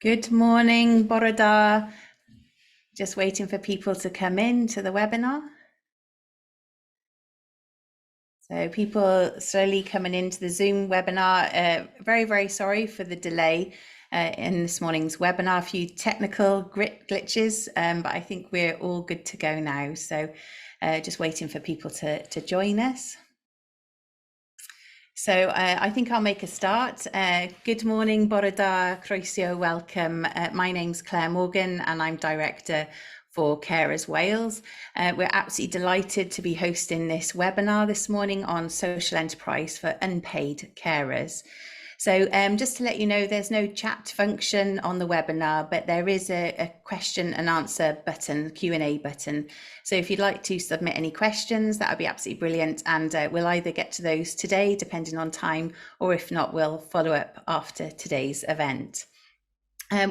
Good morning, Boroda. Just waiting for people to come in to the webinar. So people slowly coming into the Zoom webinar. Very sorry for the delay in this morning's webinar. A few technical glitches, but I think we're all good to go now. So just waiting for people to join us. So I think I'll make a start. Good morning, Boroda, Croesio, welcome. My name's Claire Morgan and I'm Director for Carers Wales. We're absolutely delighted to be hosting this webinar this morning on social enterprise for unpaid carers. So just to let you know, there's no chat function on the webinar, but there is a question and answer button, Q&A button. So if you'd like to submit any questions, that would be absolutely brilliant. And we'll either get to those today, depending on time, or if not, we'll follow up after today's event.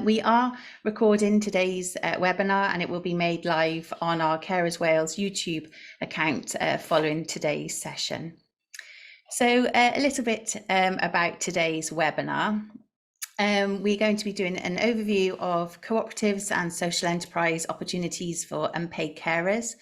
We are recording today's webinar and it will be made live on our Carers Wales YouTube account following today's session. So a little bit about today's webinar. We're going to be doing an overview of cooperatives and social enterprise opportunities for unpaid carers.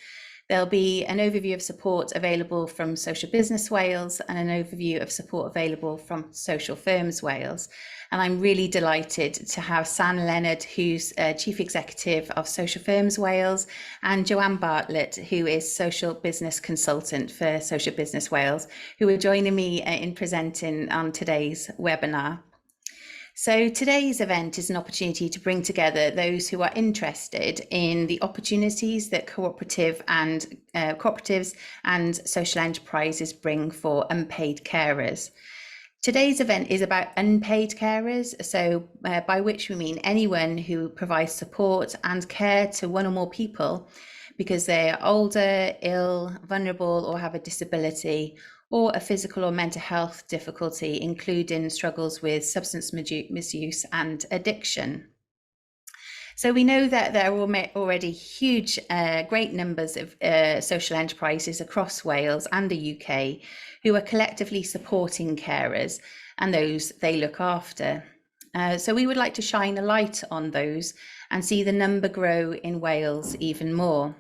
There'll be an overview of support available from Social Business Wales and an overview of support available from Social Firms Wales. And I'm really delighted to have San Leonard, who's Chief Executive of Social Firms Wales, and Joanne Bartlett, who is Social Business Consultant for Social Business Wales, who are joining me in presenting on today's webinar. So today's event is an opportunity to bring together those who are interested in the opportunities that cooperatives and social enterprises bring for unpaid carers. Today's event is about unpaid carers, so by which we mean anyone who provides support and care to one or more people because they are older, ill, vulnerable, or have a disability, or a physical or mental health difficulty, including struggles with substance misuse and addiction. So we know that there are already huge, great numbers of social enterprises across Wales and the UK who are collectively supporting carers and those they look after. So we would like to shine a light on those and see the number grow in Wales even more.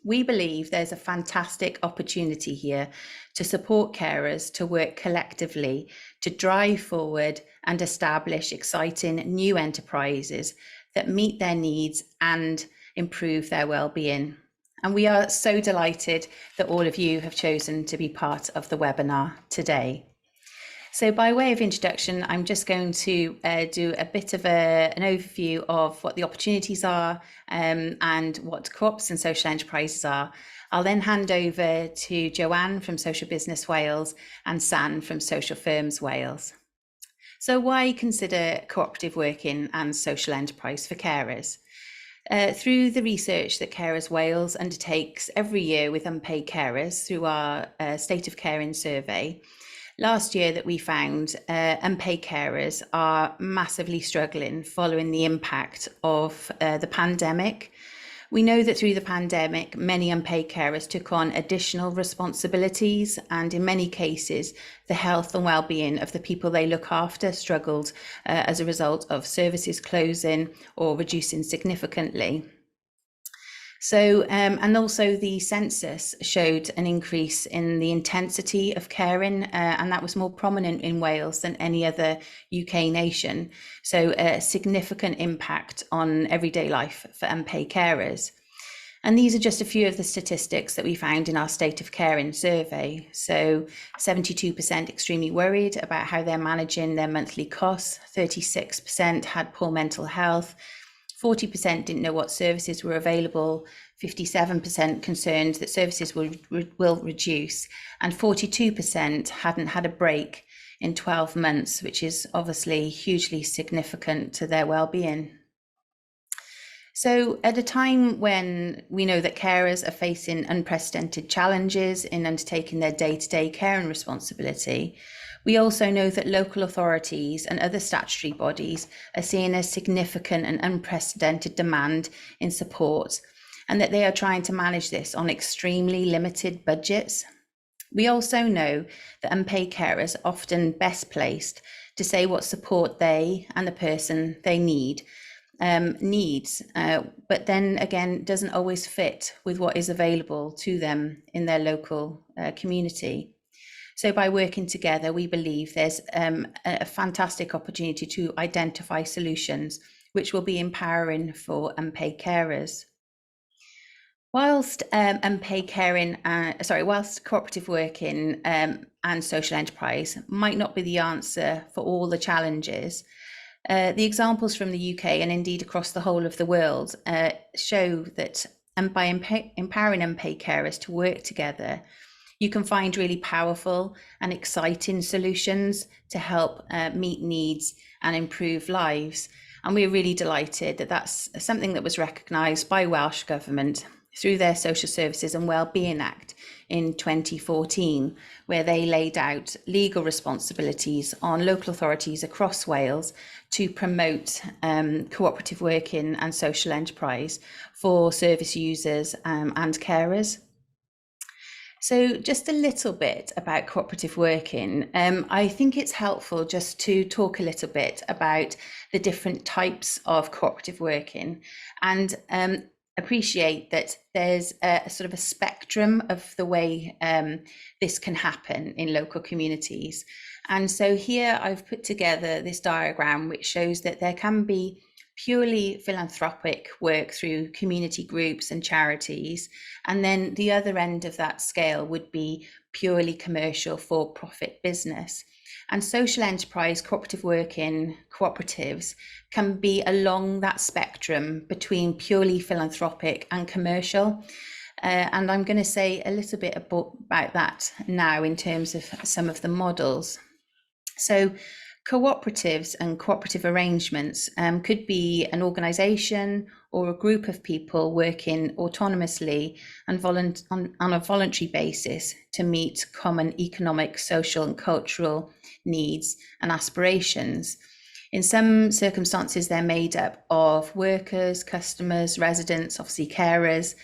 We believe there's a fantastic opportunity here to support carers to work collectively to drive forward and establish exciting new enterprises that meet their needs and improve their well-being. And we are so delighted that all of you have chosen to be part of the webinar today. So by way of introduction, I'm just going to do a bit of an overview of what the opportunities are and what co-ops and social enterprises are. I'll then hand over to Joanne from Social Business Wales and San from Social Firms Wales. So why consider cooperative working and social enterprise for carers? Through the research that Carers Wales undertakes every year with unpaid carers through our State of Caring survey, last year that we found unpaid carers are massively struggling following the impact of the pandemic. We know that through the pandemic, many unpaid carers took on additional responsibilities, and in many cases, the health and well-being of the people they look after struggled as a result of services closing or reducing significantly. So, and also the census showed an increase in the intensity of caring, and that was more prominent in Wales than any other UK nation. So a significant impact on everyday life for unpaid carers. And these are just a few of the statistics that we found in our State of Caring survey. So 72% extremely worried about how they're managing their monthly costs, 36% had poor mental health, 40% didn't know what services were available, 57% concerned that services will reduce, and 42% hadn't had a break in 12 months, which is obviously hugely significant to their well-being. So at a time when we know that carers are facing unprecedented challenges in undertaking their day-to-day care and responsibility, we also know that local authorities and other statutory bodies are seeing a significant and unprecedented demand in support, and that they are trying to manage this on extremely limited budgets. We also know that unpaid carers are often best placed to say what support they and the person they need, needs, but then again doesn't always fit with what is available to them in their local community. So by working together, we believe there's a fantastic opportunity to identify solutions which will be empowering for unpaid carers. Whilst whilst cooperative working and social enterprise might not be the answer for all the challenges, the examples from the UK and indeed across the whole of the world show that by empowering unpaid carers to work together, you can find really powerful and exciting solutions to help meet needs and improve lives. And we're really delighted that that's something that was recognised by Welsh Government through their Social Services and Wellbeing Act in 2014, where they laid out legal responsibilities on local authorities across Wales to promote cooperative working and social enterprise for service users and carers. So just a little bit about cooperative working. I think it's helpful just to talk a little bit about the different types of cooperative working and appreciate that there's a sort of a spectrum of the way this can happen in local communities. And so here I've put together this diagram which shows that there can be purely philanthropic work through community groups and charities. And then the other end of that scale would be purely commercial for-profit business. And social enterprise, cooperative working, cooperatives can be along that spectrum between purely philanthropic and commercial. And I'm going to say a little bit about that now in terms of some of the models. So cooperatives and cooperative arrangements could be an organisation or a group of people working autonomously and on a voluntary basis to meet common economic, social and cultural needs and aspirations. In some circumstances, they're made up of workers, customers, residents, obviously carers,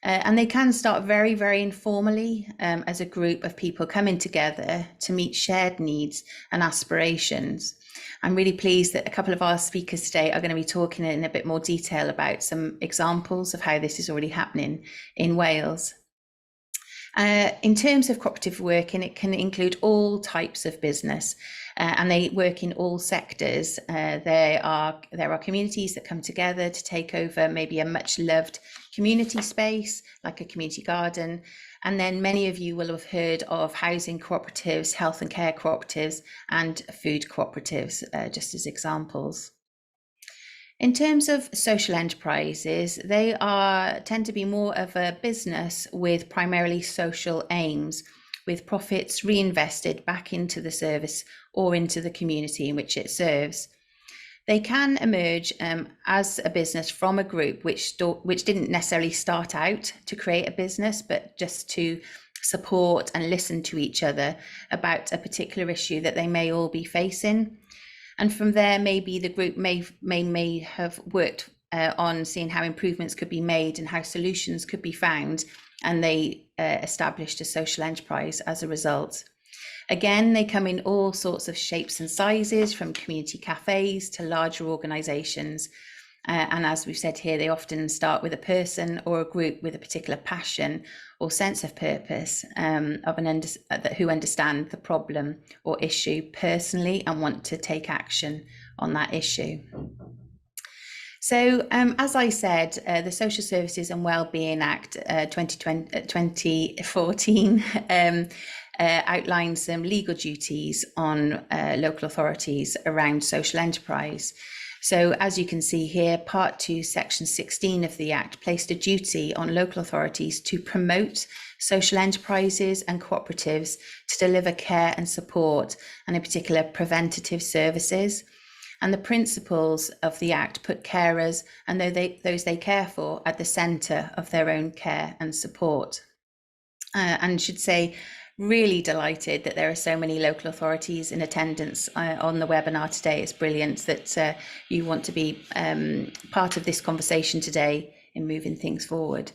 and they can start very, very informally as a group of people coming together to meet shared needs and aspirations. I'm really pleased that a couple of our speakers today are going to be talking in a bit more detail about some examples of how this is already happening in Wales. In terms of cooperative working, it can include all types of business and they work in all sectors. There are communities that come together to take over maybe a much loved community space, like a community garden. And then many of you will have heard of housing cooperatives, health and care cooperatives, and food cooperatives, just as examples. In terms of social enterprises, they tend to be more of a business with primarily social aims, with profits reinvested back into the service or into the community in which it serves. They can emerge as a business from a group which didn't necessarily start out to create a business, but just to support and listen to each other about a particular issue that they may all be facing. And from there, maybe the group may have worked on seeing how improvements could be made and how solutions could be found, and they established a social enterprise as a result. Again, they come in all sorts of shapes and sizes, from community cafes to larger organisations. And as we've said here, they often start with a person or a group with a particular passion or sense of purpose who understand the problem or issue personally and want to take action on that issue. So as I said, the Social Services and Wellbeing Act 2014 outlines some legal duties on local authorities around social enterprise. So as you can see here, Part 2, Section 16 of the Act placed a duty on local authorities to promote social enterprises and cooperatives to deliver care and support, and in particular preventative services. And the principles of the Act put carers and those they care for at the centre of their own care and support. And should say, really delighted that there are so many local authorities in attendance on the webinar today. It's brilliant that you want to be part of this conversation today in moving things forward.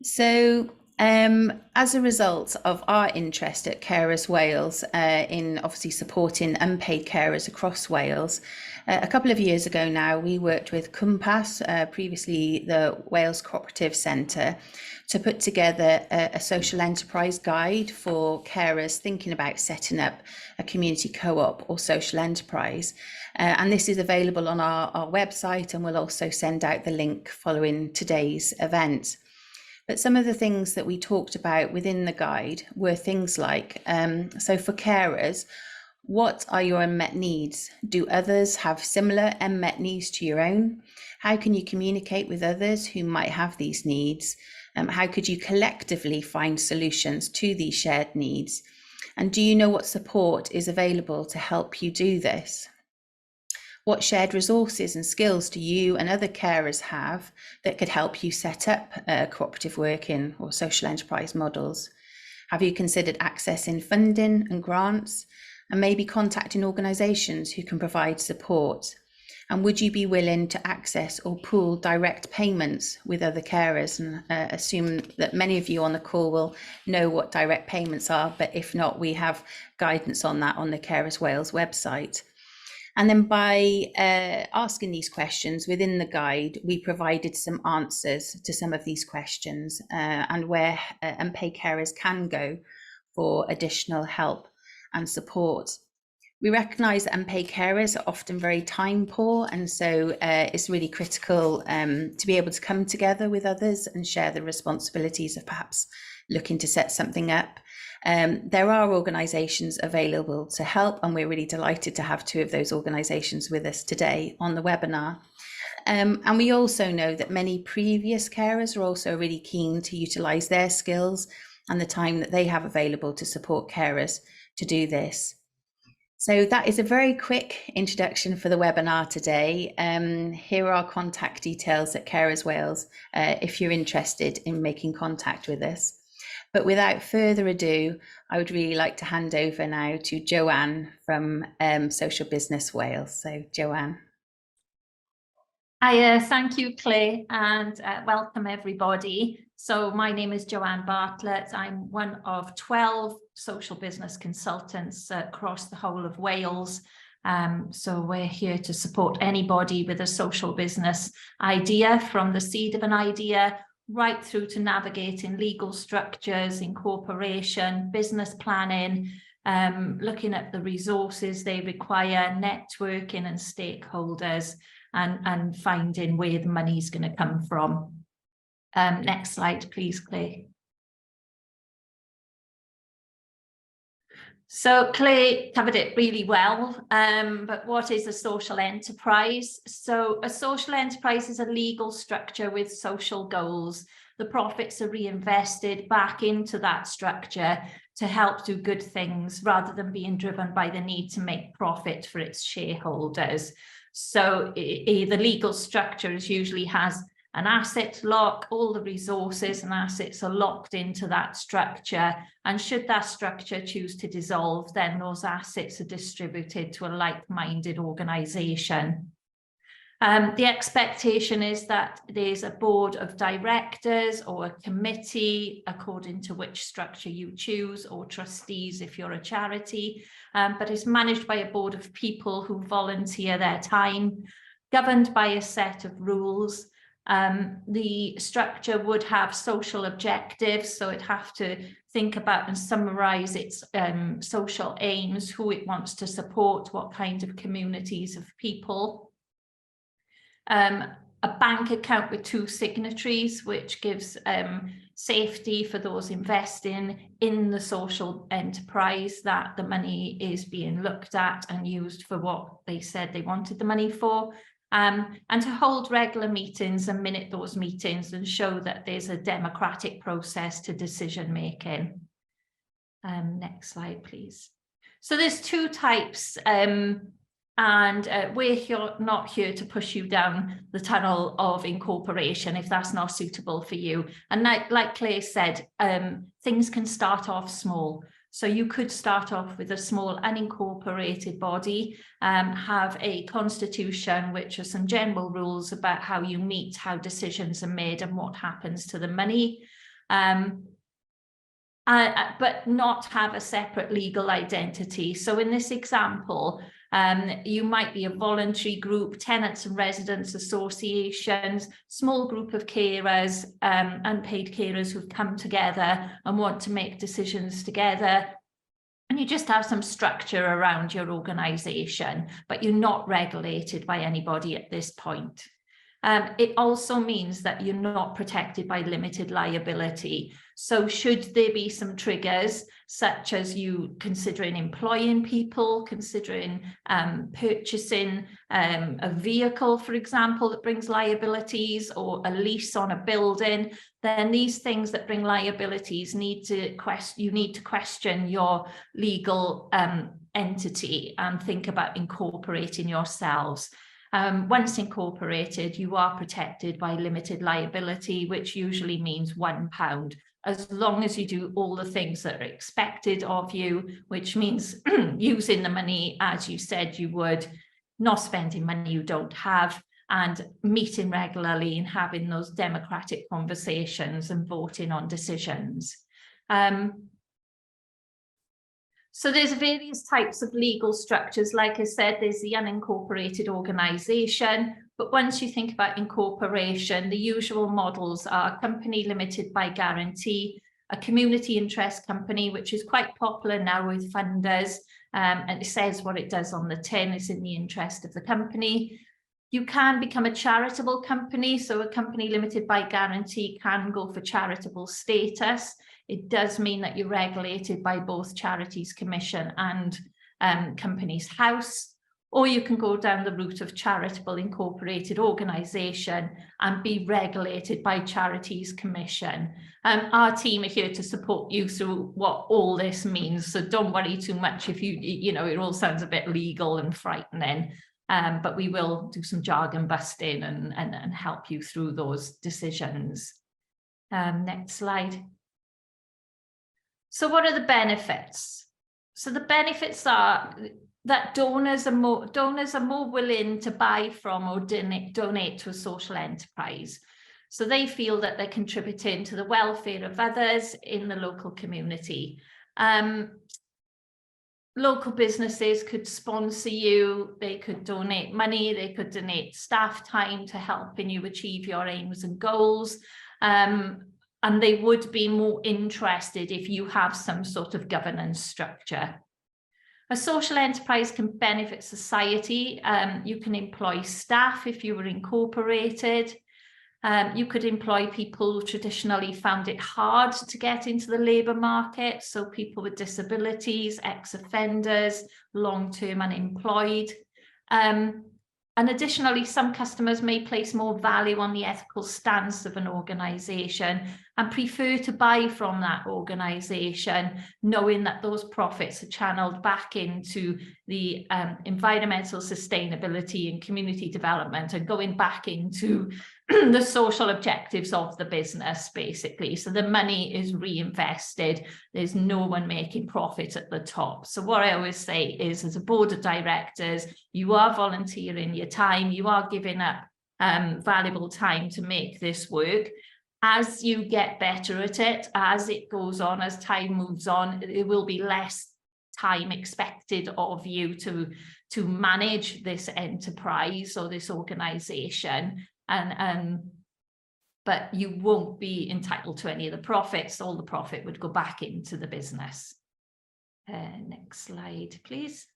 So As a result of our interest at Carers Wales in obviously supporting unpaid carers across Wales, a couple of years ago now, we worked with Compass, previously the Wales Cooperative Centre, to put together a social enterprise guide for carers thinking about setting up a community co-op or social enterprise. And this is available on our website, and we'll also send out the link following today's event. But some of the things that we talked about within the guide were things like, so for carers, what are your unmet needs? Do others have similar unmet needs to your own? How can you communicate with others who might have these needs? How could you collectively find solutions to these shared needs? And do you know what support is available to help you do this? What shared resources and skills do you and other carers have that could help you set up cooperative working or social enterprise models? Have you considered accessing funding and grants, and maybe contacting organisations who can provide support? And would you be willing to access or pool direct payments with other carers? And assume that many of you on the call will know what direct payments are, but if not, we have guidance on that on the Carers Wales website. And then by asking these questions within the guide, we provided some answers to some of these questions and where unpaid carers can go for additional help and support. We recognise that unpaid carers are often very time poor, and so it's really critical to be able to come together with others and share the responsibilities of perhaps looking to set something up. There are organisations available to help, and we're really delighted to have two of those organisations with us today on the webinar. And we also know that many previous carers are also really keen to utilise their skills and the time that they have available to support carers to do this. So that is a very quick introduction for the webinar today. Here are our contact details at Carers Wales if you're interested in making contact with us. But without further ado, I would really like to hand over now to Joanne from Social Business Wales. So Joanne. Hi, thank you, Claire, and welcome everybody. So my name is Joanne Bartlett. I'm one of 12 social business consultants across the whole of Wales. So we're here to support anybody with a social business idea, from the seed of an idea right through to navigating legal structures, incorporation, business planning, looking at the resources they require, networking and stakeholders, and finding where the money's going to come from. Next slide, please, Claire. So Claire covered it really well, but what is a social enterprise? So a social enterprise is a legal structure with social goals. The profits are reinvested back into that structure to help do good things rather than being driven by the need to make profit for its shareholders. So the legal structure usually has an asset lock. All the resources and assets are locked into that structure, and should that structure choose to dissolve, then those assets are distributed to a like-minded organisation. The expectation is that there's a board of directors or a committee, according to which structure you choose, or trustees if you're a charity, but it's managed by a board of people who volunteer their time, governed by a set of rules. The structure would have social objectives, so it'd have to think about and summarise its social aims, who it wants to support, what kind of communities of people. A bank account with 2 signatories, which gives safety for those investing in the social enterprise, that the money is being looked at and used for what they said they wanted the money for. And to hold regular meetings and minute those meetings and show that there's a democratic process to decision making. Next slide, please. So there's 2 types, and we're not here to push you down the tunnel of incorporation if that's not suitable for you. And like Claire said, things can start off small. So you could start off with a small unincorporated body, have a constitution, which are some general rules about how you meet, how decisions are made and what happens to the money. but not have a separate legal identity. So in this example, you might be a voluntary group, tenants and residents associations, small group of carers, unpaid carers who've come together and want to make decisions together. And you just have some structure around your organisation, but you're not regulated by anybody at this point. It also means that you're not protected by limited liability. So should there be some triggers, such as you considering employing people, considering purchasing a vehicle, for example, that brings liabilities, or a lease on a building, then these things that bring liabilities you need to question your legal entity and think about incorporating yourselves. Once incorporated, you are protected by limited liability, which usually means £1, as long as you do all the things that are expected of you, which means using the money as you said you would, not spending money you don't have, and meeting regularly and having those democratic conversations and voting on decisions. So there's various types of legal structures. Like I said, there's the unincorporated organisation, but once you think about incorporation, the usual models are a company limited by guarantee, a community interest company, which is quite popular now with funders, and it says what it does on the tin, is in the interest of the company. You can become a charitable company, so a company limited by guarantee can go for charitable status. It does mean that you're regulated by both Charities Commission and Companies House, or you can go down the route of charitable incorporated organisation and be regulated by Charities Commission. Our team are here to support you through what all this means, so don't worry too much if you know, it all sounds a bit legal and frightening. But we will do some jargon busting and help you through those decisions. Next slide. So what are the benefits? So the benefits are that donors are more willing to buy from or donate to a social enterprise. So they feel that they're contributing to the welfare of others in the local community. Local businesses could sponsor you, they could donate money, they could donate staff time to helping you achieve your aims and goals. And they would be more interested if you have some sort of governance structure. A social enterprise can benefit society. You can employ staff if you were incorporated. You could employ people who traditionally found it hard to get into the labour market, so people with disabilities, ex-offenders, long-term unemployed. And additionally, some customers may place more value on the ethical stance of an organisation and prefer to buy from that organisation, knowing that those profits are channeled back into the environmental sustainability and community development and going back into the social objectives of the business, basically. So the money is reinvested. There's no one making profit at the top. So what I always say is, as a board of directors, you are volunteering your time, you are giving up valuable time to make this work. As you get better at it, as it goes on, as time moves on, there will be less time expected of you to manage this enterprise or this organisation. But you won't be entitled to any of the profits. All the profit would go back into the business. Next slide, please.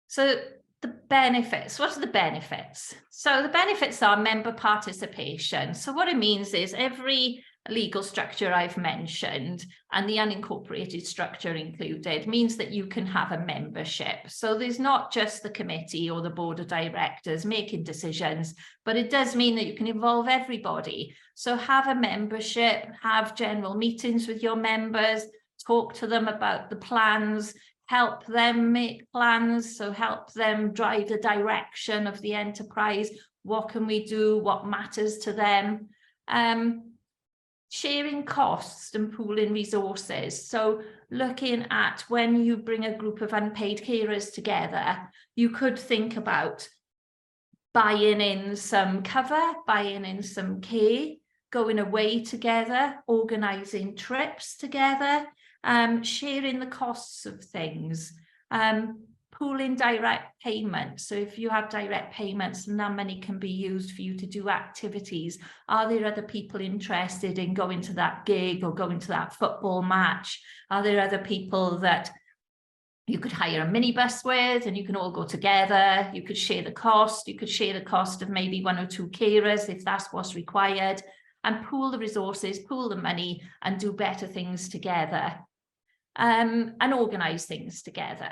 So the benefits, what are the benefits? So the benefits are member participation. So what it means is every legal structure I've mentioned, and the unincorporated structure included, means that you can have a membership. So there's not just the committee or the board of directors making decisions, but it does mean that you can involve everybody. So have a membership, have general meetings with your members, talk to them about the plans, help them make plans, so help them drive the direction of the enterprise. What can we do? What matters to them? Sharing costs and pooling resources. So looking at when you bring a group of unpaid carers together, you could think about buying in some cover, buying in some care, going away together, organising trips together, sharing the costs of things, pooling direct payments. So if you have direct payments and that money can be used for you to do activities, are there other people interested in going to that gig or going to that football match? Are there other people that you could hire a minibus with and you can all go together? You could share the cost. You could share the cost of maybe 1 or 2 carers if that's what's required, and pool the resources, pool the money, and do better things together, and organise things together.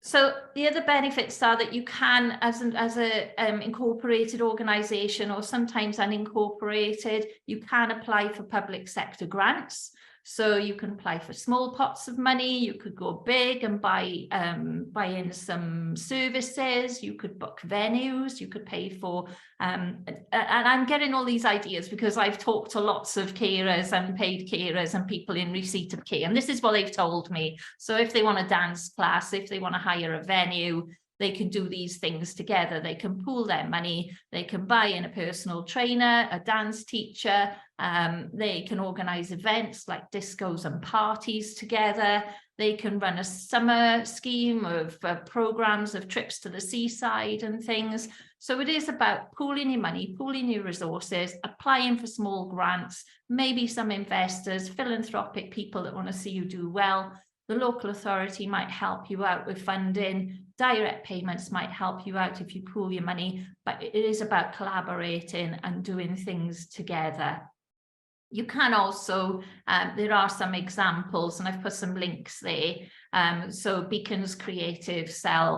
So the other benefits are that you can, as a incorporated organisation, or sometimes unincorporated, you can apply for public sector grants. So you can apply for small pots of money. You could go big and buy in some services. You could book venues. You could pay for, and I'm getting all these ideas because I've talked to lots of carers, unpaid carers, and people in receipt of care, and this is what they've told me. So if they want a dance class, if they want to hire a venue, they can do these things together. They can pool their money. They can buy in a personal trainer, a dance teacher. They can organise events like discos and parties together. They can run a summer scheme of programmes of trips to the seaside and things. So it is about pooling your money, pooling your resources, applying for small grants, maybe some investors, philanthropic people that want to see you do well. The local authority might help you out with funding. Direct payments might help you out if you pool your money, but it is about collaborating and doing things together. You can also, there are some examples, and I've put some links there. So Beacon's Creative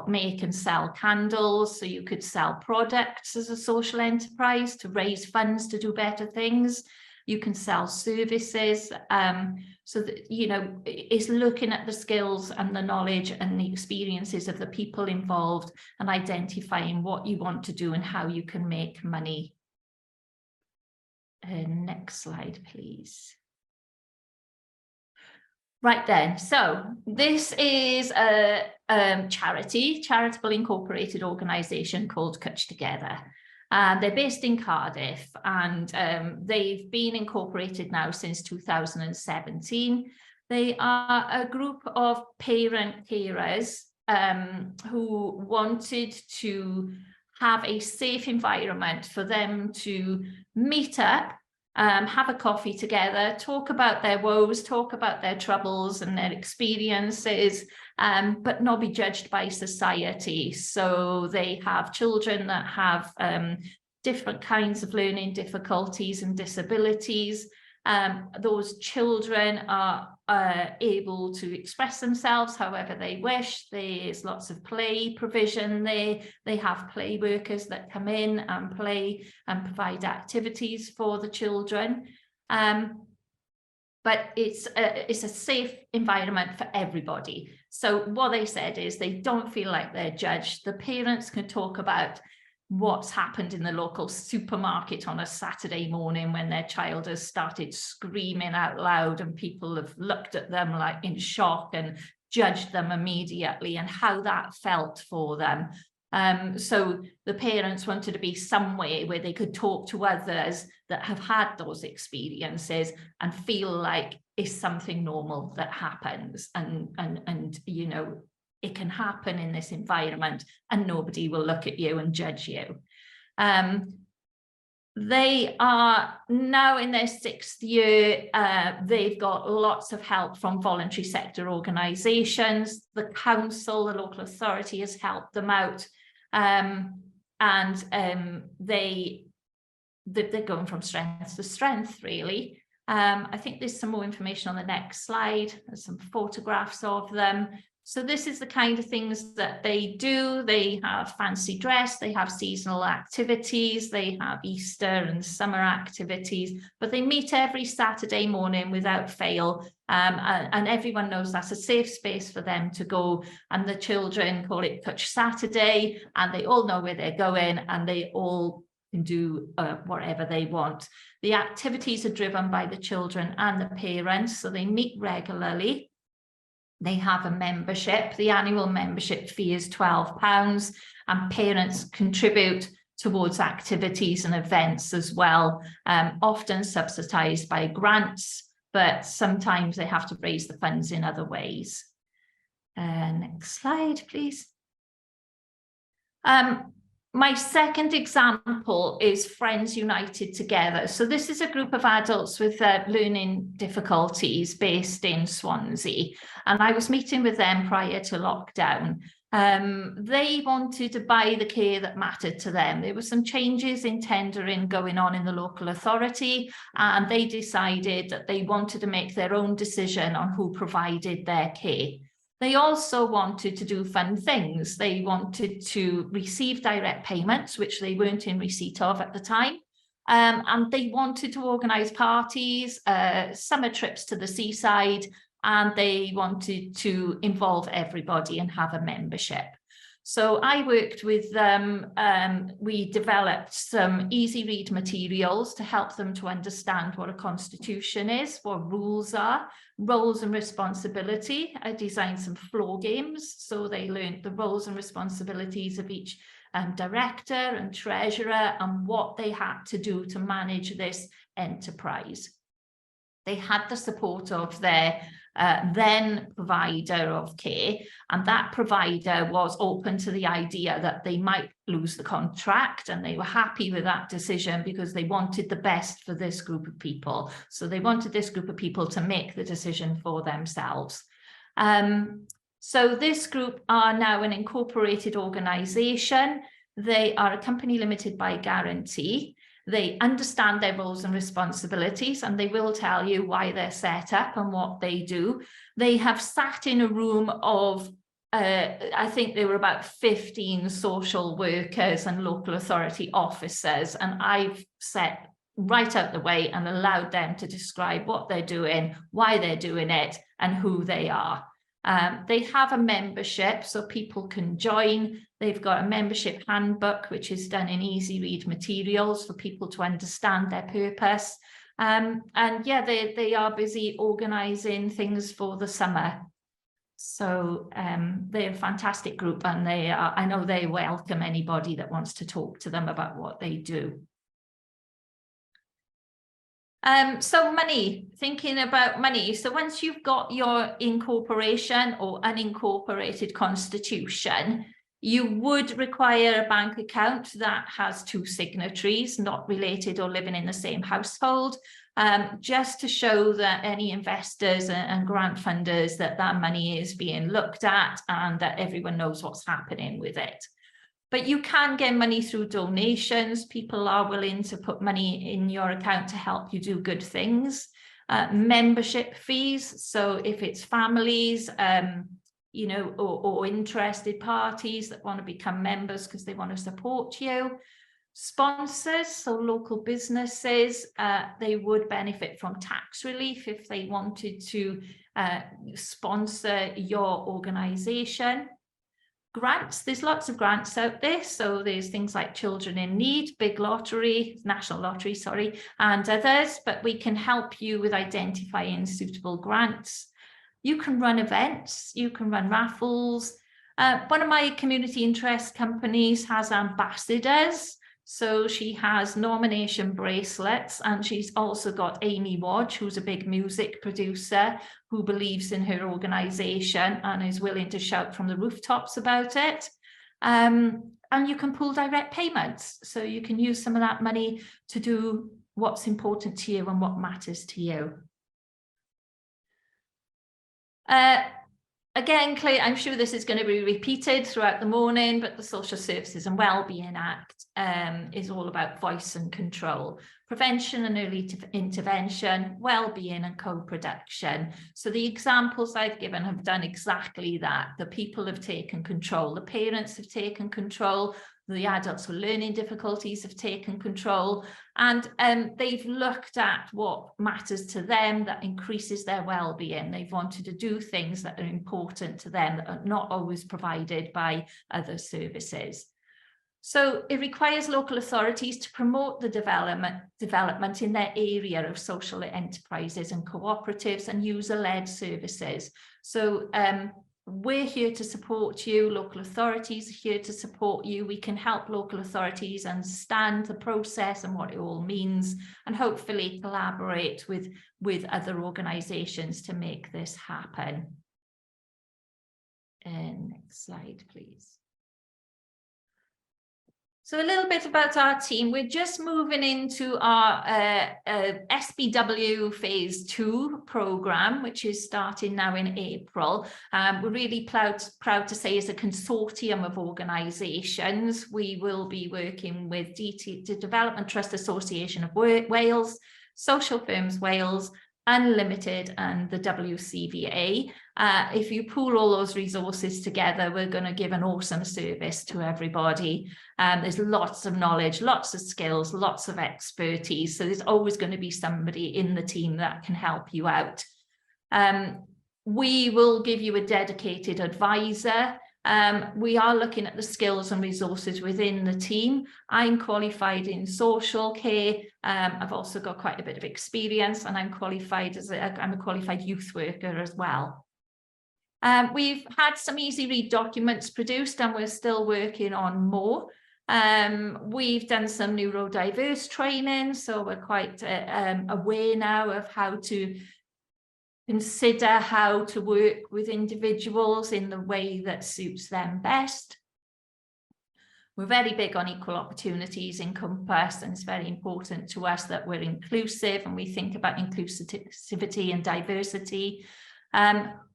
make and sell candles, so you could sell products as a social enterprise to raise funds to do better things. You can sell services, so that, you know, it's looking at the skills and the knowledge and the experiences of the people involved and identifying what you want to do and how you can make money. Next slide, please. Right then, so this is a charitable incorporated organisation called Catch Together. They're based in Cardiff, and they've been incorporated now since 2017. They are a group of parent carers who wanted to have a safe environment for them to meet up, have a coffee together, talk about their woes, talk about their troubles and their experiences, but not be judged by society. So they have children that have different kinds of learning difficulties and disabilities. Those children are able to express themselves however they wish. There's lots of play provision there. They have play workers that come in and play and provide activities for the children. But it's a safe environment for everybody. So what they said is they don't feel like they're judged. The parents can talk about what's happened in the local supermarket on a Saturday morning when their child has started screaming out loud and people have looked at them like in shock and judged them immediately, and how that felt for them. So the parents wanted to be somewhere where they could talk to others that have had those experiences and feel like it's something normal that happens, and you know, it can happen in this environment and nobody will look at you and judge you. They are now in their 6th year. They've got lots of help from voluntary sector organisations. The council, the local authority, has helped them out. They're going from strength to strength, really. I think there's some more information on the next slide. There's some photographs of them. So this is the kind of things that they do. They have fancy dress, they have seasonal activities, they have Easter and summer activities, but they meet every Saturday morning without fail. And everyone knows that's a safe space for them to go. And the children call it Touch Saturday, and they all know where they're going and they all can do whatever they want. The activities are driven by the children and the parents, so they meet regularly. They have a membership. The annual membership fee is £12, and parents contribute towards activities and events as well, often subsidised by grants, but sometimes they have to raise the funds in other ways. Next slide, please. My second example is Friends United Together. So this is a group of adults with learning difficulties based in Swansea. And I was meeting with them prior to lockdown. They wanted to buy the care that mattered to them. There were some changes in tendering going on in the local authority, and they decided that they wanted to make their own decision on who provided their care. They also wanted to do fun things. They wanted to receive direct payments, which they weren't in receipt of at the time. And they wanted to organise parties, summer trips to the seaside, and they wanted to involve everybody and have a membership. So I worked with them. We developed some easy read materials to help them to understand what a constitution is, what rules are, roles and responsibility. I designed some floor games, so they learned the roles and responsibilities of each director and treasurer and what they had to do to manage this enterprise. They had the support of their then provider of care, and that provider was open to the idea that they might lose the contract, and they were happy with that decision because they wanted the best for this group of people. So they wanted this group of people to make the decision for themselves. So this group are now an incorporated organisation. They are a company limited by guarantee. They understand their roles and responsibilities, and they will tell you why they're set up and what they do. They have sat in a room of, I think there were about 15 social workers and local authority officers, and I've sat right out the way and allowed them to describe what they're doing, why they're doing it, and who they are. They have a membership so people can join. They've got a membership handbook, which is done in easy read materials for people to understand their purpose. And yeah, they are busy organising things for the summer. So they're a fantastic group, and I know they welcome anybody that wants to talk to them about what they do. So money, thinking about money. So once you've got your incorporation or unincorporated constitution, you would require a bank account that has 2 signatories, not related or living in the same household, just to show that any investors and grant funders that money is being looked at and that everyone knows what's happening with it. But you can get money through donations. People are willing to put money in your account to help you do good things. Membership fees. So if it's families, you know, or interested parties that want to become members because they want to support you. Sponsors, so local businesses, they would benefit from tax relief if they wanted to sponsor your organisation. Grants, there's lots of grants out there. So there's things like Children in Need, Big Lottery, National Lottery, sorry, and others, but we can help you with identifying suitable grants. You can run events, you can run raffles. One of my community interest companies has ambassadors. So she has nomination bracelets, and she's also got Amy Wadge, who's a big music producer who believes in her organisation and is willing to shout from the rooftops about it. And you can pull direct payments. So you can use some of that money to do what's important to you and what matters to you. Again, Claire, I'm sure this is going to be repeated throughout the morning, but the Social Services and Wellbeing Act is all about voice and control, prevention and early intervention, well-being and co-production. So the examples I've given have done exactly that. The people have taken control, the parents have taken control, the adults with learning difficulties have taken control, and they've looked at what matters to them that increases their well-being. They've wanted to do things that are important to them that are not always provided by other services. So it requires local authorities to promote the development in their area of social enterprises and cooperatives and user-led services. So We're here to support you. Local authorities are here to support you. We can help local authorities understand the process and what it all means, and hopefully collaborate with other organisations to make this happen. Next slide, please. So a little bit about our team. We're just moving into our SBW phase 2 program, which is starting now in April. We're really proud to say it's a consortium of organisations. We will be working with the Development Trust Association of Wales, Social Firms Wales, Unlimited, and the WCVA. If you pool all those resources together, we're going to give an awesome service to everybody. There's lots of knowledge, lots of skills, lots of expertise. So there's always going to be somebody in the team that can help you out. We will give you a dedicated advisor. We are looking at the skills and resources within the team. I'm qualified in social care. I've also got quite a bit of experience, and I'm qualified I'm a qualified youth worker as well. We've had some easy read documents produced, and we're still working on more. We've done some neurodiverse training, so we're quite aware now of how to consider how to work with individuals in the way that suits them best. We're very big on equal opportunities in Compass, and it's very important to us that we're inclusive and we think about inclusivity and diversity.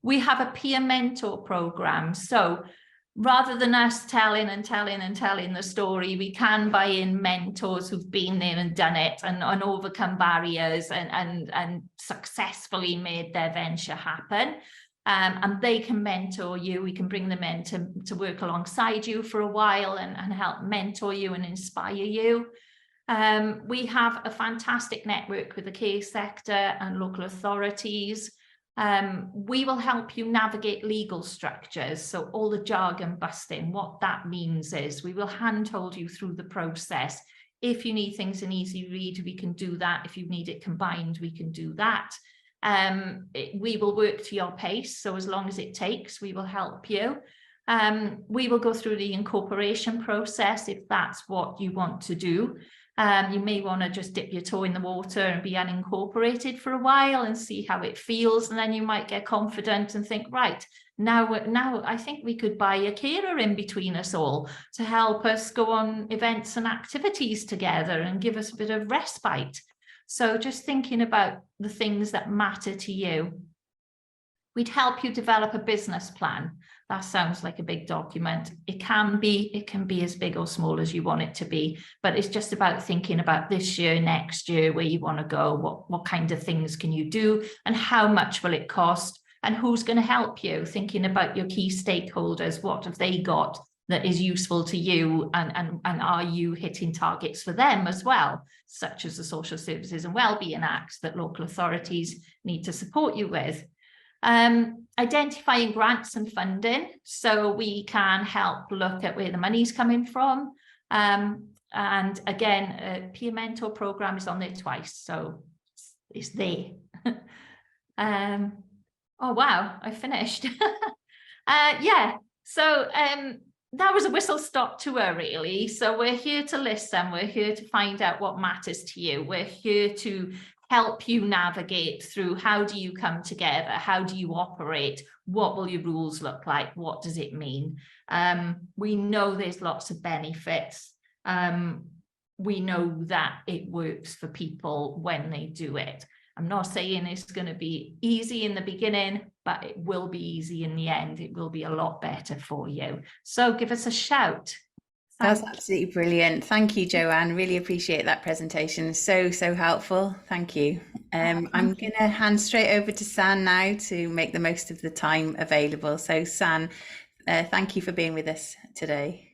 We have a peer mentor program. So rather than us telling the story, we can buy in mentors who've been there and done it and overcome barriers and successfully made their venture happen. And they can mentor you. We can bring them in to work alongside you for a while and help mentor you and inspire you. We have a fantastic network with the care sector and local authorities. We will help you navigate legal structures, so all the jargon busting. What that means is we will handhold you through the process. If you need things in easy read, we can do that. If you need it combined, we can do that. We will work to your pace, so as long as it takes, we will help you. We will go through the incorporation process if that's what you want to do. You may want to just dip your toe in the water and be unincorporated for a while and see how it feels, and then you might get confident and think, right, now I think we could buy a carer in between us all to help us go on events and activities together and give us a bit of respite. So just thinking about the things that matter to you. We'd help you develop a business plan. That sounds like a big document. It can be as big or small as you want it to be, but it's just about thinking about this year, next year, where you want to go, what kind of things can you do, and how much will it cost, and who's going to help you, thinking about your key stakeholders, what have they got that is useful to you, and are you hitting targets for them as well, such as the Social Services and Wellbeing Acts that local authorities need to support you with. Identifying grants and funding, so we can help look at where the money's coming from. And again, a peer mentor program is on there twice, so it's there. Oh wow, I finished. Yeah, so that was a whistle-stop tour, really. So we're here to listen, we're here to find out what matters to you, we're here to help you navigate through how do you come together, how do you operate, what will your rules look like, what does it mean. We know there's lots of benefits. We know that it works for people when they do it. I'm not saying it's going to be easy in the beginning, but it will be easy in the end. It will be a lot better for you. So give us a shout. That's absolutely brilliant. Thank you, Joanne. Really appreciate that presentation. So helpful. Thank you. I'm going to hand straight over to San now to make the most of the time available. So San, thank you for being with us today.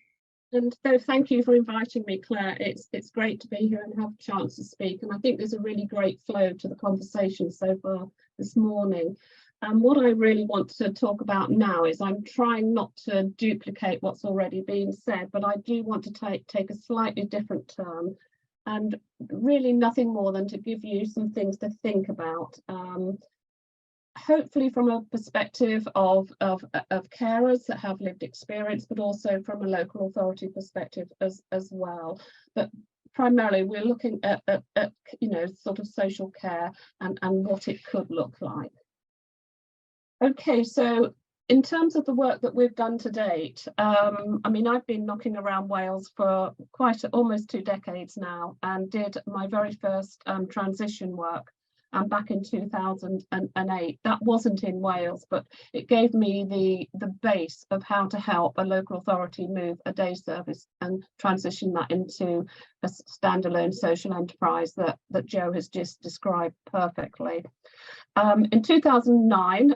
And so thank you for inviting me, Claire. It's great to be here and have a chance to speak. And I think there's a really great flow to the conversation so far this morning. And what I really want to talk about now is I'm trying not to duplicate what's already been said, but I do want to take a slightly different turn, and really nothing more than to give you some things to think about. hopefully from a perspective of carers that have lived experience, but also from a local authority perspective as well. But primarily we're looking at you know, sort of social care and what it could look like. Okay, so in terms of the work that we've done to date, I mean, I've been knocking around Wales for almost 2 decades now, and did my very first transition work back in 2008. That wasn't in Wales, but it gave me the base of how to help a local authority move a day service and transition that into a standalone social enterprise that Jo has just described perfectly. In 2009,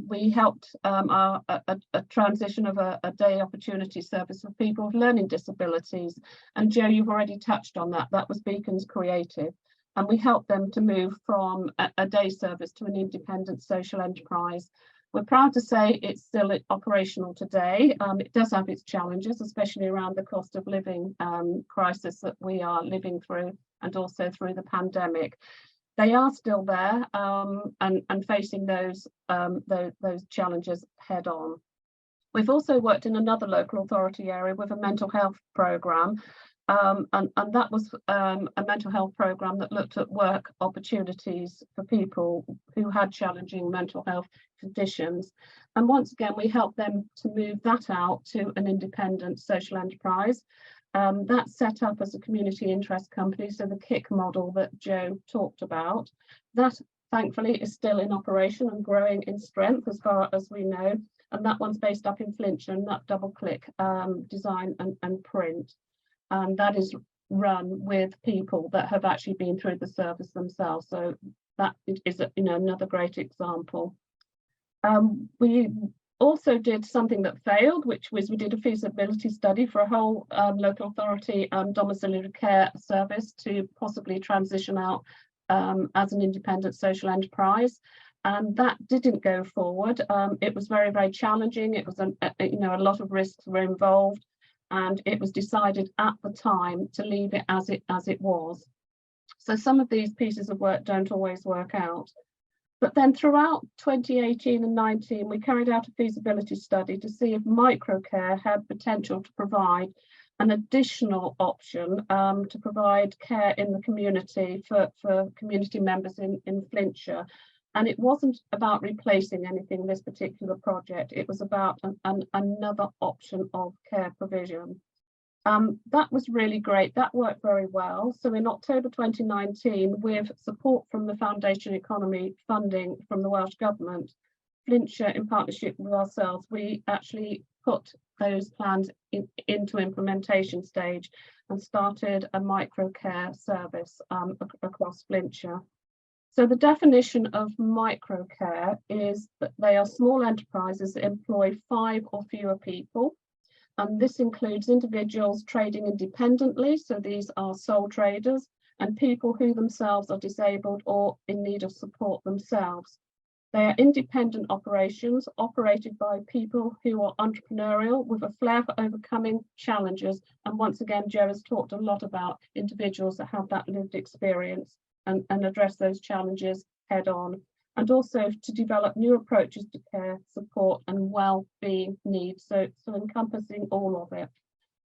we helped a transition of a day opportunity service for people with learning disabilities. And Jo, you've already touched on that. That was Beacons Creative. And we helped them to move from a day service to an independent social enterprise. We're proud to say it's still operational today. It does have its challenges, especially around the cost of living crisis that we are living through, and also through the pandemic. They are still there and facing those challenges head on. We've also worked in another local authority area with a mental health programme, and that was a mental health programme that looked at work opportunities for people who had challenging mental health conditions. And once again, we helped them to move that out to an independent social enterprise. That's set up as a community interest company, so the KIC model that Jo talked about. That thankfully is still in operation and growing in strength as far as we know, and that one's based up in Flintshire, and that double-click design and print. And that is run with people that have actually been through the service themselves, so that is another great example. We also did something that failed, which was we did a feasibility study for a whole local authority domiciliary care service to possibly transition out as an independent social enterprise, and that didn't go forward. It was very, very challenging. It was a lot of risks were involved, and it was decided at the time to leave it as it was. So some of these pieces of work don't always work out. But then throughout 2018 and 19, we carried out a feasibility study to see if microcare had potential to provide an additional option to provide care in the community for community members in Flintshire. And it wasn't about replacing anything in this particular project. It was about another option of care provision. That was really great. That worked very well. So in October 2019, with support from the Foundation Economy funding from the Welsh Government, Flintshire, in partnership with ourselves, we actually put those plans into implementation stage and started a microcare service across Flintshire. So the definition of microcare is that they are small enterprises that employ 5 or fewer people. And this includes individuals trading independently, so these are sole traders, and people who themselves are disabled or in need of support themselves. They are independent operations operated by people who are entrepreneurial with a flair for overcoming challenges. And once again, Jo has talked a lot about individuals that have that lived experience and address those challenges head on. And also to develop new approaches to care, support and well-being needs, so encompassing all of it.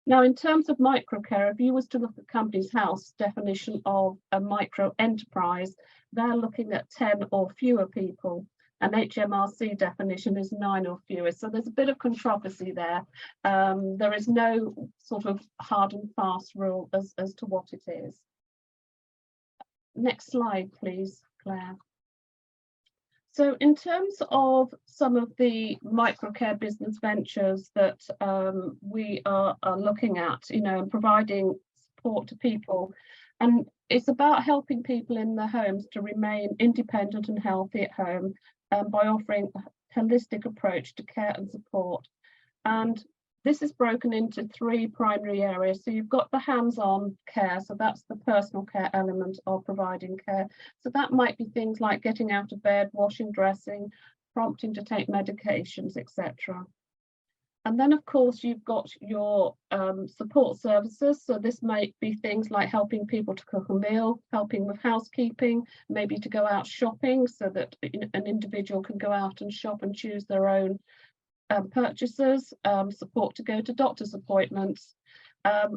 Now, in terms of microcare, if you was to look at Companies House definition of a micro enterprise, they're looking at 10 or fewer people, and HMRC definition is 9 or fewer. So there's a bit of controversy there. There is no sort of hard and fast rule as to what it is. Next slide, please, Claire. So in terms of some of the microcare business ventures that we are looking at, and providing support to people, and it's about helping people in their homes to remain independent and healthy at home by offering a holistic approach to care and support. And this is broken into 3 primary areas. So you've got the hands-on care, so that's the personal care element of providing care. So that might be things like getting out of bed, washing, dressing, prompting to take medications, etc. And then, of course, you've got your support services. So this might be things like helping people to cook a meal, helping with housekeeping, maybe to go out shopping so that an individual can go out and shop and choose their own purchases, support to go to doctor's appointments,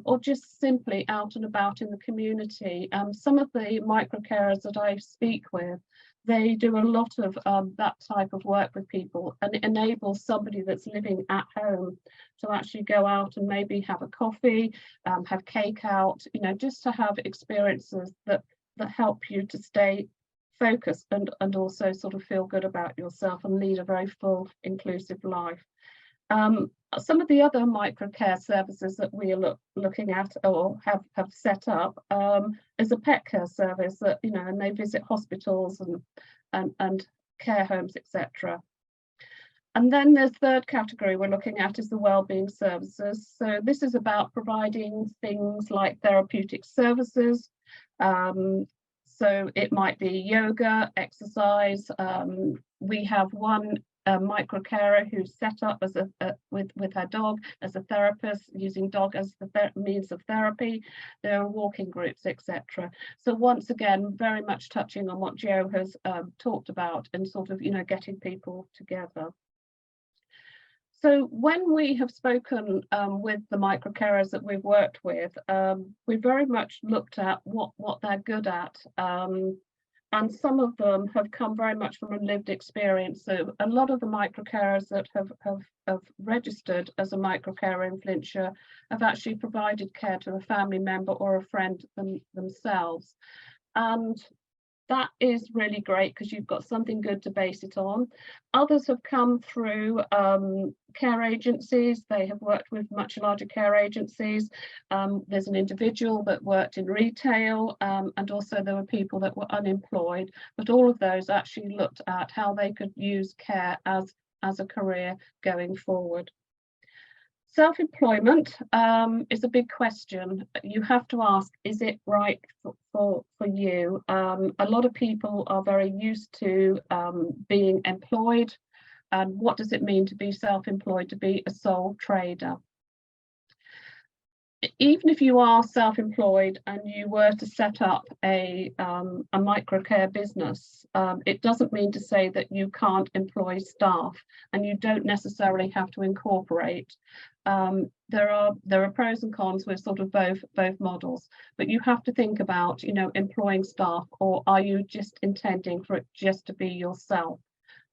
or just simply out and about in the community. Some of the micro carers that I speak with, they do a lot of that type of work with people, and it enables somebody that's living at home to actually go out and maybe have a coffee, have cake out, just to have experiences that help you to stay focused and also sort of feel good about yourself and lead a very full, inclusive life. Some of the other microcare services that we are looking at or have set up is a pet care service that, and they visit hospitals and care homes, etc. And then the third category we're looking at is the wellbeing services. So this is about providing things like therapeutic services. So it might be yoga, exercise. We have one micro carer who's set up as with her dog as a therapist, using dog as the means of therapy. There are walking groups, etc. So once again, very much touching on what Jo has talked about, and sort of getting people together. So when we have spoken with the micro carers that we've worked with, we very much looked at what they're good at. And some of them have come very much from a lived experience. So a lot of the micro carers that have registered as a micro carer in Flintshire have actually provided care to a family member or a friend themselves. And that is really great because you've got something good to base it on. Others have come through care agencies. They have worked with much larger care agencies. There's an individual that worked in retail, and also there were people that were unemployed, but all of those actually looked at how they could use care as a career going forward. Self-employment is a big question. You have to ask, is it right for you? A lot of people are very used to being employed. And what does it mean to be self-employed, to be a sole trader? Even if you are self-employed and you were to set up a microcare business, it doesn't mean to say that you can't employ staff, and you don't necessarily have to incorporate. There are pros and cons with sort of both models, but you have to think about, employing staff, or are you just intending for it just to be yourself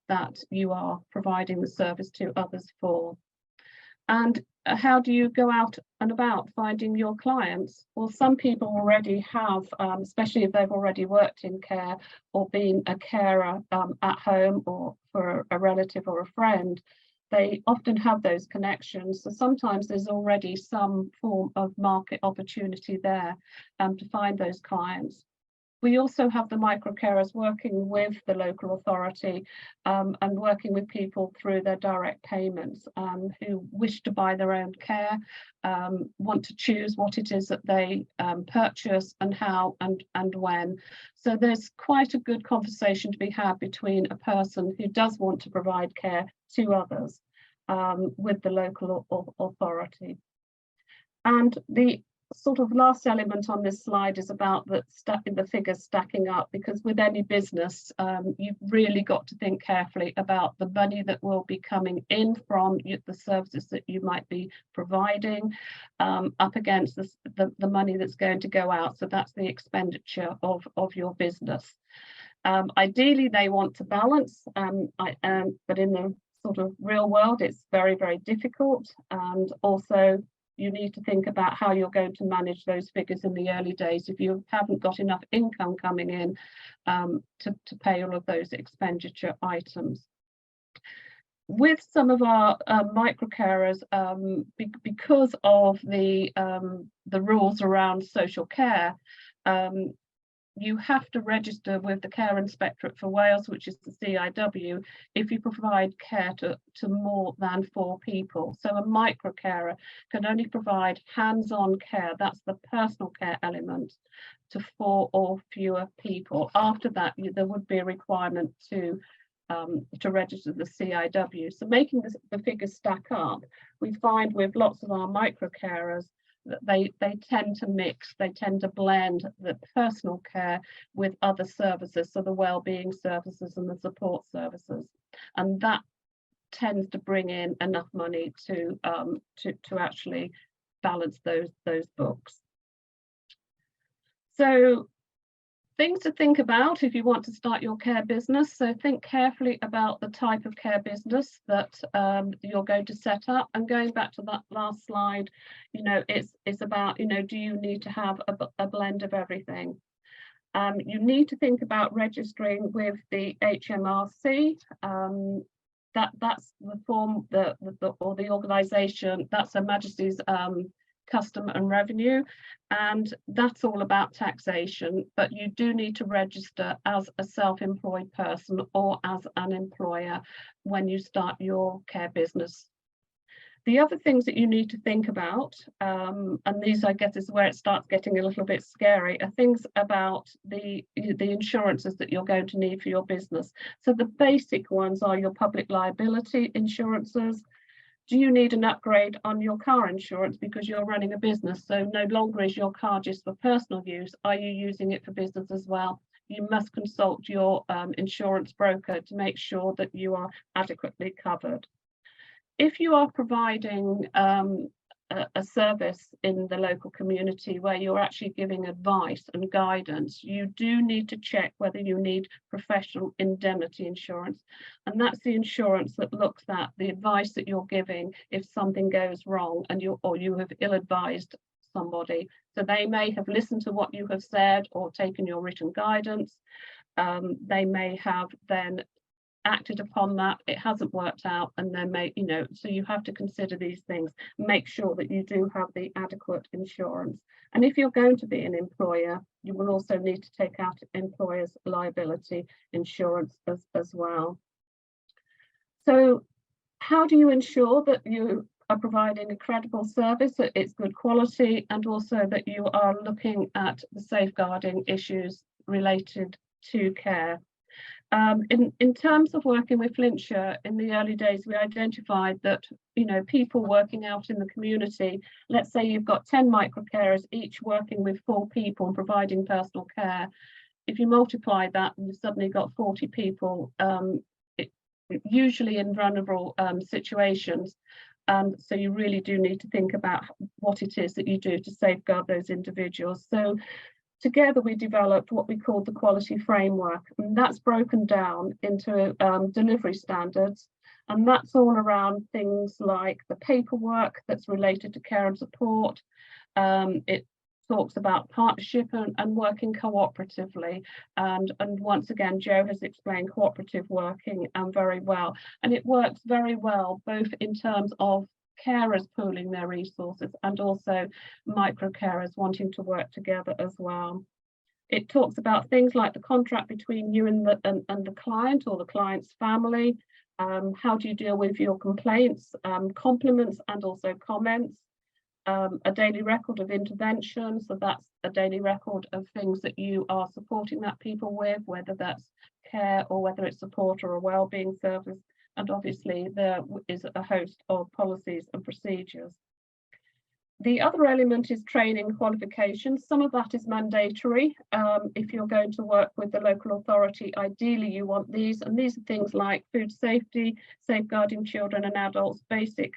that you are providing the service to others for? And how do you go out and about finding your clients? Well, some people already have, especially if they've already worked in care or been a carer at home or for a relative or a friend, they often have those connections. So sometimes there's already some form of market opportunity there to find those clients. We also have the micro carers working with the local authority and working with people through their direct payments who wish to buy their own care, want to choose what it is that they purchase and how and when. So there's quite a good conversation to be had between a person who does want to provide care to others with the local authority. And the sort of last element on this slide is about the figures stacking up, because with any business, you've really got to think carefully about the money that will be coming in from the services that you might be providing up against the money that's going to go out. So that's the expenditure of your business. Ideally, they want to balance, but in the sort of real world, it's very, very difficult. And also, you need to think about how you're going to manage those figures in the early days if you haven't got enough income coming in to pay all of those expenditure items. With some of our micro carers, because of the rules around social care, you have to register with the Care Inspectorate for Wales, which is the CIW, if you provide care to more than 4 people. So a micro carer can only provide hands-on care, that's the personal care element, to 4 or fewer people. After that, there would be a requirement to to register the CIW. So making the figures stack up, we find with lots of our micro carers that they tend to mix, they tend to blend the personal care with other services, so the wellbeing services and the support services, and that tends to bring in enough money to actually balance those books. So things to think about if you want to start your care business. So think carefully about the type of care business that you're going to set up. And going back to that last slide, it's about, do you need to have a blend of everything? You need to think about registering with the HMRC. That's the form, or the organisation, that's Her Majesty's Custom and Revenue, and that's all about taxation, but you do need to register as a self-employed person or as an employer when you start your care business. The other things that you need to think about, and these I guess is where it starts getting a little bit scary, are things about the insurances that you're going to need for your business. So the basic ones are your public liability insurances. Do you need an upgrade on your car insurance because you're running a business? So no longer is your car just for personal use. Are you using it for business as well? You must consult your insurance broker to make sure that you are adequately covered. If you are providing a service in the local community where you're actually giving advice and guidance, you do need to check whether you need professional indemnity insurance. And that's the insurance that looks at the advice that you're giving if something goes wrong and you have ill-advised somebody. So they may have listened to what you have said or taken your written guidance. They may have then acted upon that, it hasn't worked out, and then so you have to consider these things. Make sure that you do have the adequate insurance, and if you're going to be an employer, you will also need to take out employer's liability insurance as well. So how do you ensure that you are providing a credible service, that it's good quality, and also that you are looking at the safeguarding issues related to care? In terms of working with Flintshire, in the early days, we identified that, people working out in the community, let's say you've got 10 micro carers, each working with 4 people and providing personal care. If you multiply that, you've suddenly got 40 people, usually in vulnerable situations. So you really do need to think about what it is that you do to safeguard those individuals. So together we developed what we called the quality framework, and that's broken down into delivery standards, and that's all around things like the paperwork that's related to care and support. It talks about partnership and working cooperatively, and once again Jo has explained cooperative working very well, and it works very well both in terms of carers pooling their resources and also micro carers wanting to work together as well. It talks about things like the contract between you and the client or the client's family. How do you deal with your complaints, compliments and also comments? A daily record of intervention, so that's a daily record of things that you are supporting that people with, whether that's care or whether it's support or a wellbeing service. And obviously there is a host of policies and procedures. The other element is training qualifications. Some of that is mandatory. If you're going to work with the local authority, ideally you want these, and these are things like food safety, safeguarding children and adults, basic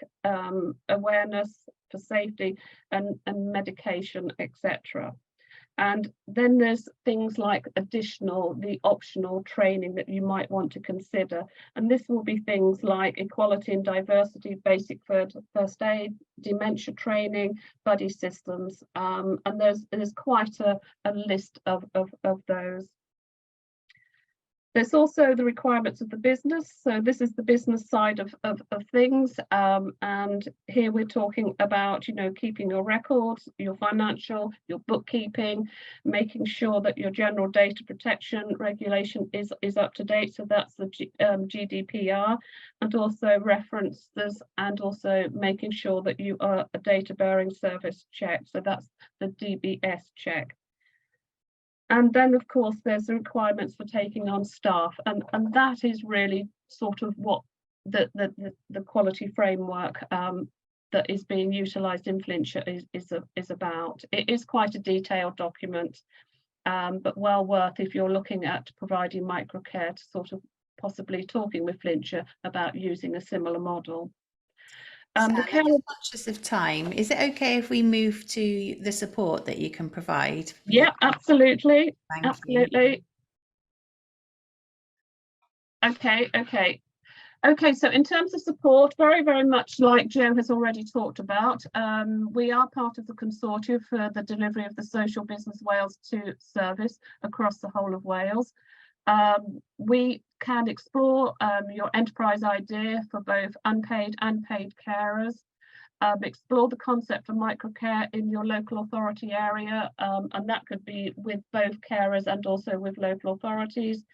awareness for safety and medication, etc. And then there's things like the optional training that you might want to consider. And this will be things like equality and diversity, basic first aid, dementia training, buddy systems. And there's quite a list of those. There's also the requirements of the business. So this is the business side of things. And here we're talking about, keeping your records, your financial, your bookkeeping, making sure that your general data protection regulation is up to date. So that's the GDPR, and also references, and also making sure that you are a data bearing service check. So that's the DBS check. And then, of course, there's the requirements for taking on staff, and that is really sort of what the quality framework that is being utilised in Flintshire is about. It is quite a detailed document, but well worth if you're looking at providing microcare to sort of possibly talking with Flintshire about using a similar model. I'm just conscious of time. Is it okay if we move to the support that you can provide? Yeah, absolutely. Thank absolutely. You. Okay, so in terms of support, very much like Jo has already talked about, we are part of the consortium for the delivery of the Social Business Wales 2 service across the whole of Wales. We can explore your enterprise idea for both unpaid and paid carers, explore the concept for microcare in your local authority area, and that could be with both carers and also with local authorities,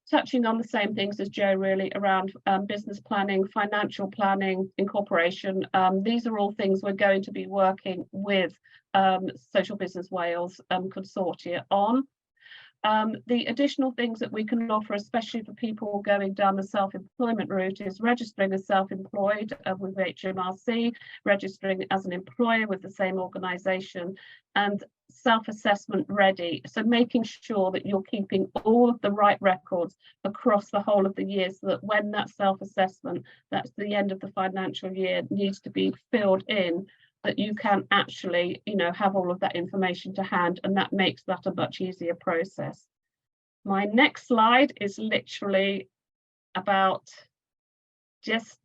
touching on the same things as Jo, really, around business planning, financial planning, incorporation. These are all things we're going to be working with Social Business Wales consortia on. The additional things that we can offer, especially for people going down the self-employment route, is registering as self-employed with HMRC, registering as an employer with the same organisation, and self-assessment ready. So making sure that you're keeping all of the right records across the whole of the year, so that when that self-assessment, that's the end of the financial year, needs to be filled in, that you can actually, have all of that information to hand, and that makes that a much easier process. My next slide is literally about just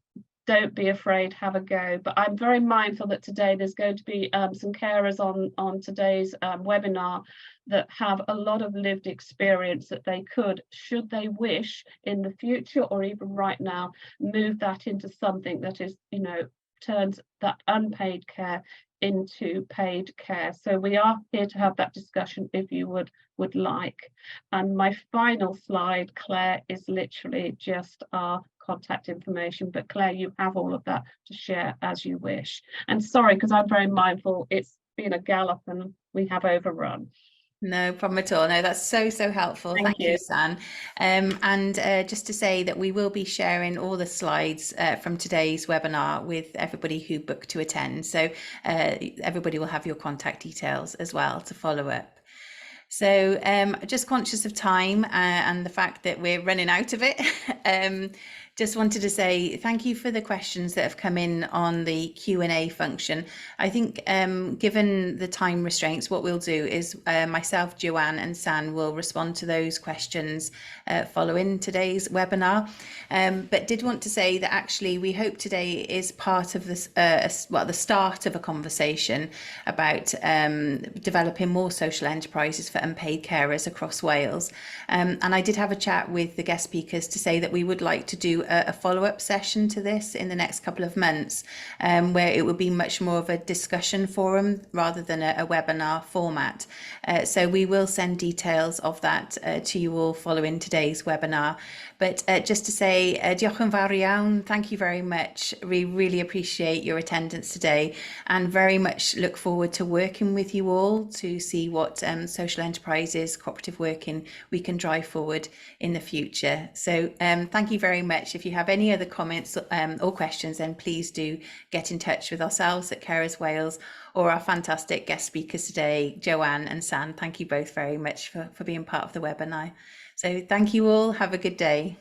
don't be afraid, have a go. But I'm very mindful that today there's going to be some carers on today's webinar that have a lot of lived experience that they could, should they wish in the future or even right now, move that into something that is, turns that unpaid care into paid care. So we are here to have that discussion if you would like. And my final slide, Claire, is literally just our contact information, but Claire, you have all of that to share as you wish. And sorry, because I'm very mindful, it's been a gallop and we have overrun. No problem at all. No, that's so helpful. Thank you, San. And just to say that we will be sharing all the slides from today's webinar with everybody who booked to attend. So everybody will have your contact details as well to follow up. So just conscious of time and the fact that we're running out of it. Just wanted to say thank you for the questions that have come in on the Q&A function. I think given the time restraints, what we'll do is myself, Joanne and San will respond to those questions following today's webinar. But did want to say that actually we hope today is part of this, the start of a conversation about developing more social enterprises for unpaid carers across Wales. And I did have a chat with the guest speakers to say that we would like to do a follow-up session to this in the next couple of months, where it will be much more of a discussion forum rather than a webinar format. So we will send details of that to you all following today's webinar. But just to say, diolch yn fawr iawn, thank you very much. We really appreciate your attendance today and very much look forward to working with you all to see what social enterprises, cooperative working we can drive forward in the future. So thank you very much. If you have any other comments or questions, then please do get in touch with ourselves at Carers Wales or our fantastic guest speakers today, Joanne and San. Thank you both very much for being part of the webinar. So thank you all. Have a good day.